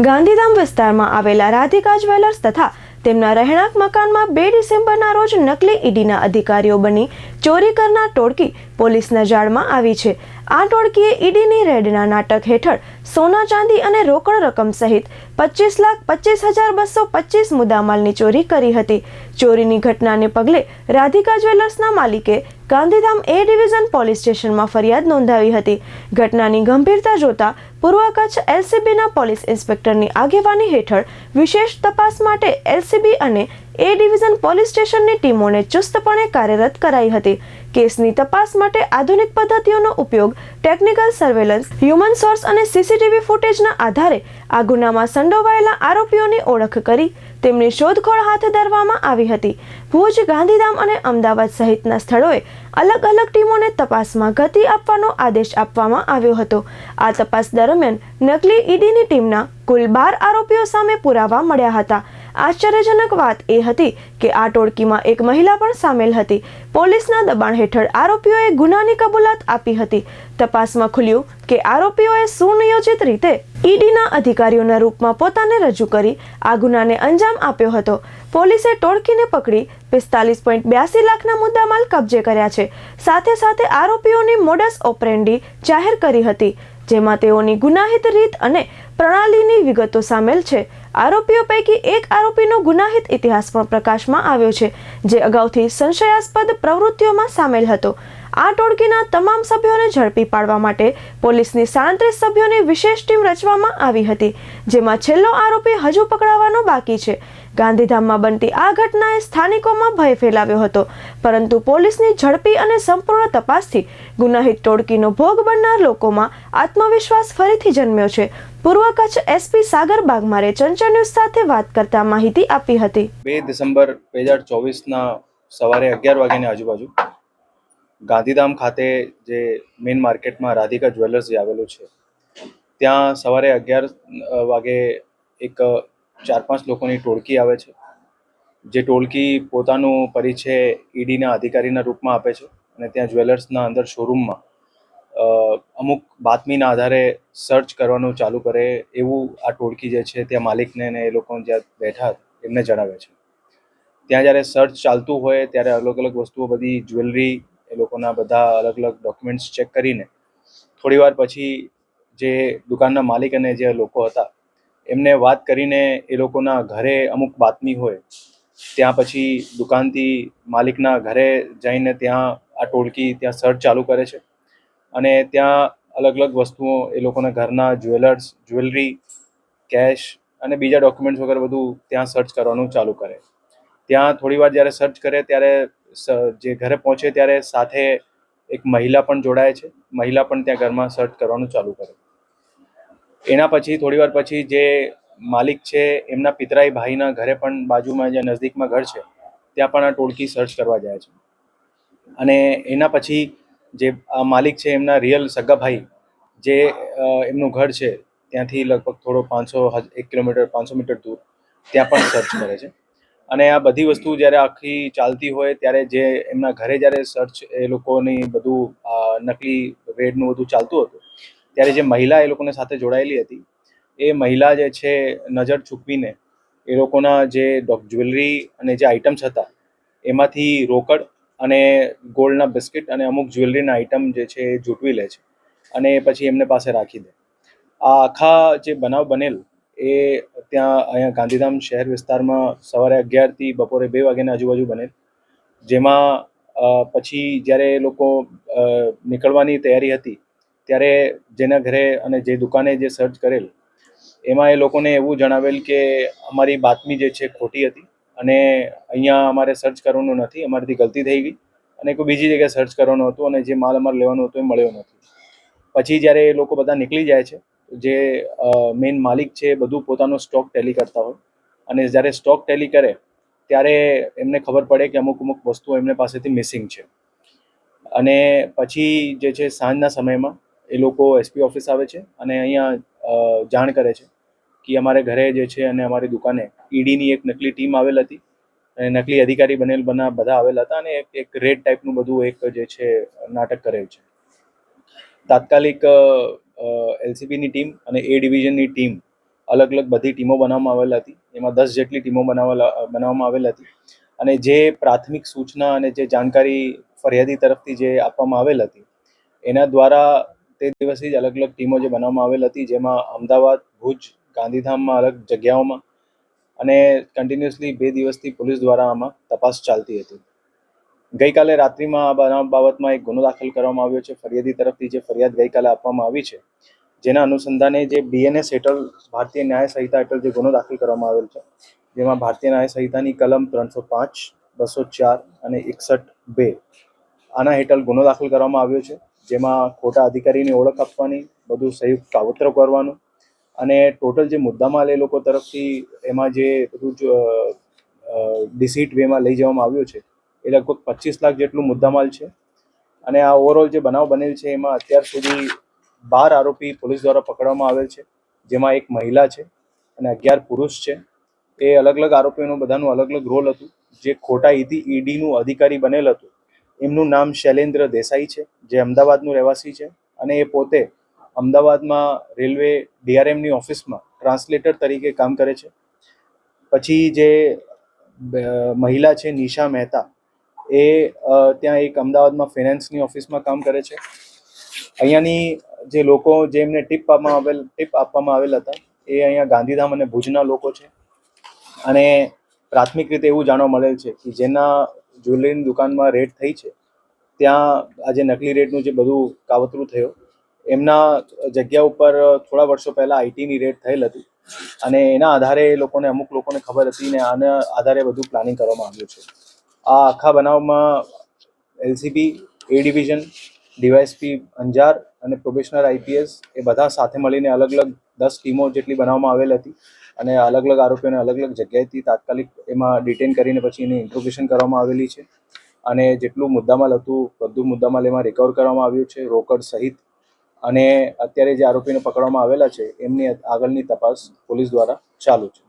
ગાંધીધામ વિસ્તારમાં આવેલા રાધિકા જ્વેલર્સ તથા તેમના રહેણાંક મકાનમાં 2 ડિસેમ્બરના રોજ નકલી ઈડીના અધિકારીઓ બની ચોરી કરનાર ટોળકી પોલીસના જાળમાં આવી છે। આ ટોળકીએ ઈડીની રેડના નાટક હેઠળ સોના ચાંદી અને રોકડ રકમ સહિત 25,25,225 મુદ્દામાલની ચોરી કરી હતી। ચોરીની ઘટનાને પગલે રાધિકા જ્વેલર્સના માલિકે ગાંધીધામ એ ડિવિઝન પોલીસ સ્ટેશનમાં ફરિયાદ નોંધાવી હતી। ઘટનાની ગંભીરતા જોતા પૂર્વ કચ્છ એલસીબીના પોલીસ ઇન્સ્પેક્ટરની આગેવાની હેઠળ વિશેષ તપાસ માટે એલસીબી અને એ ડિવિઝન પોલીસ સ્ટેશનની ટીમોને ચુસ્તપણે કાર્યરત કરાઈ હતી। કેસની તપાસ માટે આધુનિક પદ્ધતિઓનો ઉપયોગ, ટેકનિકલ સર્વેલન્સ, હ્યુમન સોર્સ અને સીસીટીવી ફૂટેજના આધારે આ ગુનામાં સંડોવાયેલા આરોપીઓની ઓળખ કરી તેમની શોધખોળ હાથ ધરવામાં આવી હતી। ભુજ, ગાંધીધામ અને અમદાવાદ સહિતના સ્થળોએ અલગ અલગ ટીમોને તપાસમાં ગતિ આપવાનો આદેશ આપવામાં આવ્યો હતો। આ તપાસ દરમિયાન નકલી ઈડીની ટીમના કુલ 12 આરોપીઓ સામે પુરાવા મળ્યા હતા। આશ્ચર્યજનક વાત એ હતી કે આ ટોળકીમાં એક મહિલા પણ સામેલ હતી। પોલીસના દબાણ હેઠળ આરોપીઓએ ગુનાની કબૂલાત આપી હતી। તપાસમાં ખુલ્યું કે આરોપીઓએ સુનિયોજિત રીતે ઈડીના અધિકારીઓના રૂપમાં પોતાને રજૂ કરી આ ગુનાને અંજામ આપ્યો હતો। પોલીસે ટોળકીને પકડી 45.82 લાખના મુદ્દામાલ કબજે કર્યા છે। સાથે સાથે આરોપીઓની મોડસ ઓપરેન્ડી જાહેર કરી હતી, જેમાં તેઓની ગુનાહિત રીત અને પ્રણાલીની વિગતો સામેલ છે। આરોપીઓ પૈકી એક આરોપીનો ગુનાહિત ઇતિહાસ પણ પ્રકાશમાં આવ્યો છે, જે અગાઉથી સંશયાસ્પદ પ્રવૃત્તિઓમાં સામેલ હતો। આ ટોળકીના તમામ સભ્યોને ઝડપી પાડવા માટે પોલીસની 37 સભ્યોની વિશેષ ટીમ રચવામાં આવી હતી, જેમાં છેલ્લો આરોપી હજુ પકડાવાનો બાકી છે। ગાંધીધામમાં બનતી આ ઘટનાએ સ્થાનિકોમાં ભય ફેલાવ્યો હતો, પરંતુ પોલીસની ઝડપી અને સંપૂર્ણ તપાસથી ગુનાહિત ટોળકીનો ભોગ બનનાર લોકોમાં આત્મવિશ્વાસ ફરીથી જન્મ્યો છે। પૂર્વ કચ્છ એસપી સાગર બાગમારે ચંચળ ન્યૂઝ સાથે વાત કરતા માહિતી આપી હતી। 2 ડિસેમ્બર 2024ના સવારે 11 વાગ્યાની આજુબાજુ ગાંધીધામ ખાતે જે મેઇન માર્કેટમાં રાધિકા જ્વેલર્સ જે આવેલું છે, ત્યાં સવારે 11 વાગે એક 4-5 લોકોની ટોળકી આવે છે। જે ટોળકી પોતાનો પરિચય ઈડીના અધિકારીના રૂપમાં આપે છે અને ત્યાં જ્વેલર્સના અંદર શોરૂમમાં અમુક બાતમીના આધારે સર્ચ કરવાનું ચાલુ કરે એવું આ ટોળકી જે છે ત્યાં માલિકને ને એ લોકો જ્યાં બેઠા એમને જણાવે છે। ત્યાં જ્યારે સર્ચ ચાલતું હોય ત્યારે અલગ અલગ વસ્તુઓ, બધી જ્વેલરી, એ લોકોના બધા અલગ અલગ ડોક્યુમેન્ટ્સ ચેક કરીને થોડી વાર પછી જે દુકાનના માલિક અને જે લોકો હતા એમને વાત કરીને એ લોકોના ઘરે અમુક બાતમી હોય, ત્યાં પછી દુકાનથી માલિકના ઘરે જઈને ત્યાં આ ટોળકી ત્યાં સર્ચ ચાલુ કરે છે અને ત્યાં અલગ અલગ વસ્તુઓ, એ લોકોના ઘરના જ્વેલરી, કેશ અને બીજા ડોક્યુમેન્ટ્સ વગેરે બધું ત્યાં સર્ચ કરવાનું ચાલુ કરે। ત્યાં થોડી વાર જ્યારે સર્ચ કરે ત્યારે જે ઘરે પહોંચે ત્યારે સાથે એક મહિલા પણ જોડાય છે। મહિલા પણ ત્યાં ઘરમાં સર્ચ કરવાનું ચાલુ કરે। એના પછી થોડી વાર પછી જે માલિક છે એમના પિતરાઈ ભાઈના ઘરે પણ બાજુમાં જે નજદીકમાં ઘર છે ત્યાં પણ આ ટોળકી સર્ચ કરવા જાય છે અને એના પછી જે આ માલિક છે એમના રિયલ સગા ભાઈ જે એમનું ઘર છે ત્યાંથી લગભગ થોડો 1 કિલોમીટર 500 મીટર દૂર ત્યાં પણ સર્ચ કરે છે। અને આ બધી વસ્તુ જ્યારે આખી ચાલતી હોય ત્યારે જે એમના ઘરે જ્યારે સર્ચ એ લોકોની બધું નકલી રેડનું બધું ચાલતું હતું ત્યારે જે મહિલા એ લોકોને સાથે જોડાયેલી હતી એ મહિલા જે છે નજર ચૂકવીને એ લોકોના જે જ્વેલરી અને જે આઇટમ્સ હતા એમાંથી રોકડ અને ગોલ્ડના બિસ્કિટ અને અમુક જ્વેલરીના આઇટમ જે છે એ જૂટવી લે છે અને પછી એમને પાસે રાખી દે। આ આખા જે બનાવ બનેલ એ ત્યાં અહીંયા ગાંધીધામ શહેર વિસ્તારમાં સવારે 11થી બપોરે 2 વાગ્યાની આજુબાજુ બનેલ, જેમાં પછી જ્યારે એ લોકો નીકળવાની તૈયારી હતી ત્યારે જેના ઘરે અને જે દુકાને જે સર્ચ કરેલ એમાં એ લોકોને એવું જણાવેલ કે અમારી બાતમી જે છે ખોટી હતી અને અહીંયા અમારે સર્ચ કરવાનું નથી, અમારાથી ગલતી થઈ ગઈ અને કોઈ બીજી જગ્યાએ સર્ચ કરવાનું હતું અને જે માલ અમારે લેવાનો હતો એ મળ્યો નથી। પછી જ્યારે એ લોકો બધા નીકળી જાય છે, જે મેઇન માલિક છે એ બધું પોતાનો સ્ટોક ટેલી કરતા હોય અને જ્યારે સ્ટોક ટેલી કરે ત્યારે એમને ખબર પડે કે અમુક વસ્તુઓ એમને પાસેથી મિસિંગ છે અને પછી જે છે સાંજના સમયમાં એ લોકો એસપી ઓફિસ આવે છે અને અહીંયા જાણ કરે છે કે અમારે ઘરે જે છે અને અમારી દુકાને ઈડીની એક નકલી ટીમ આવેલ હતી અને નકલી અધિકારી બનેલ બધા આવેલા હતા અને એક રેડ ટાઈપનું બધું એક જે છે નાટક કરેલ છે। તાત્કાલિક એલસીબીની ટીમ અને એ ડિવિઝનની ટીમ અલગ અલગ બધી ટીમો બનાવવામાં આવેલ હતી. એમાં 10 જેટલી ટીમો બનાવવામાં આવેલ હતી અને જે પ્રાથમિક સૂચના અને જે જાણકારી ફરિયાદી તરફથી જે આપવામાં આવેલ હતી એના દ્વારા તે દિવસે જ અલગ અલગ ટીમો જે બનાવવામાં આવેલ હતી, જેમાં અમદાવાદ, ભુજ, ગાંધીધામમાં અલગ જગ્યાઓમાં અને કન્ટિન્યુઅસલી 2 દિવસથી પોલીસ દ્વારા આમાં તપાસ ચાલતી હતી. ગઈકાલે રાત્રિમાં આ બનાવ બાબતમાં એક ગુનો દાખલ કરવામાં આવ્યો છે. ફરિયાદી તરફથી જે ફરિયાદ ગઈકાલે આપવામાં આવી છે, જેના અનુસંધાને જે BNS હેઠળ ભારતીય ન્યાય સંહિતા હેઠળ જે ગુનો દાખલ કરવામાં આવેલ છે, જેમાં ભારતીય ન્યાય સંહિતાની કલમ 305, 204 અને 61(2) આના હેઠળ ગુનો દાખલ કરવામાં આવ્યો છે, જેમાં ખોટા અધિકારીની ઓળખ આપવાની, બધું સંયુક્ત કાવતરો કરવાનું અને ટોટલ જે મુદ્દામાલ એ લોકો તરફથી એમાં જે બધું જ ડિસીટ વેમાં લઈ જવામાં આવ્યું છે એ લગભગ 25 લાખ જેટલું મુદ્દામાલ છે. અને આ ઓવરઓલ જે બનાવ બનેલ છે એમાં અત્યાર સુધી 12 આરોપી પોલીસ દ્વારા પકડવામાં આવેલ છે, જેમાં એક મહિલા છે અને 11 પુરુષ છે. એ અલગ અલગ આરોપીઓનું બધાનું અલગ અલગ રોલ હતું. જે ખોટા ઈડીનું અધિકારી બનેલ હતું એમનું નામ શૈલેન્દ્ર દેસાઈ છે, જે અમદાવાદનું રહેવાસી છે અને એ પોતે અમદાવાદમાં રેલવે DRMની ઓફિસમાં ટ્રાન્સલેટર તરીકે કામ કરે છે. પછી જે મહિલા છે નિશા મહેતા, એ ત્યાં એક અમદાવાદમાં ફિનાન્સની ઓફિસમાં કામ કરે છે. અહીંયાની જે લોકો જેમને ટીપ આપવામાં આવેલ હતા એ અહીંયા ગાંધીધામ અને ભુજના લોકો છે. અને પ્રાથમિક રીતે એવું જાણવા મળેલ છે કે જેના જ્વેલરીની દુકાનમાં રેડ થઈ છે ત્યાં આજે નકલી રેડનું જે બધું કાવતરું થયો, એમના જગ્યા ઉપર થોડા વર્ષો પહેલાં આઈટીની રેડ થયેલ હતી અને એના આધારે અમુક લોકોને ખબર હતી ને આના આધારે બધું પ્લાનિંગ કરવામાં આવ્યું છે. આ આખા બનાવમાં LCB, A division, DYSP Anjar અને પ્રોબેશનર IPS એ બધા સાથે મળીને અલગ અલગ 10 ટીમો જેટલી બનાવવામાં આવેલ હતી અને અલગ અલગ આરોપીઓને અલગ અલગ જગ્યાએથી તાત્કાલિક એમાં ડિટેન કરીને પછી એની ઇન્ટ્રોગેશન કરવામાં આવેલી છે. અને જેટલું મુદ્દામાલ હતું બધું મુદ્દામાલ એમાં રિકવર કરવામાં આવ્યું છે, રોકડ સહિત. અને અત્યારે જે આરોપીને પકડવામાં આવેલા છે એમની આગળની તપાસ પોલીસ દ્વારા ચાલુ છે.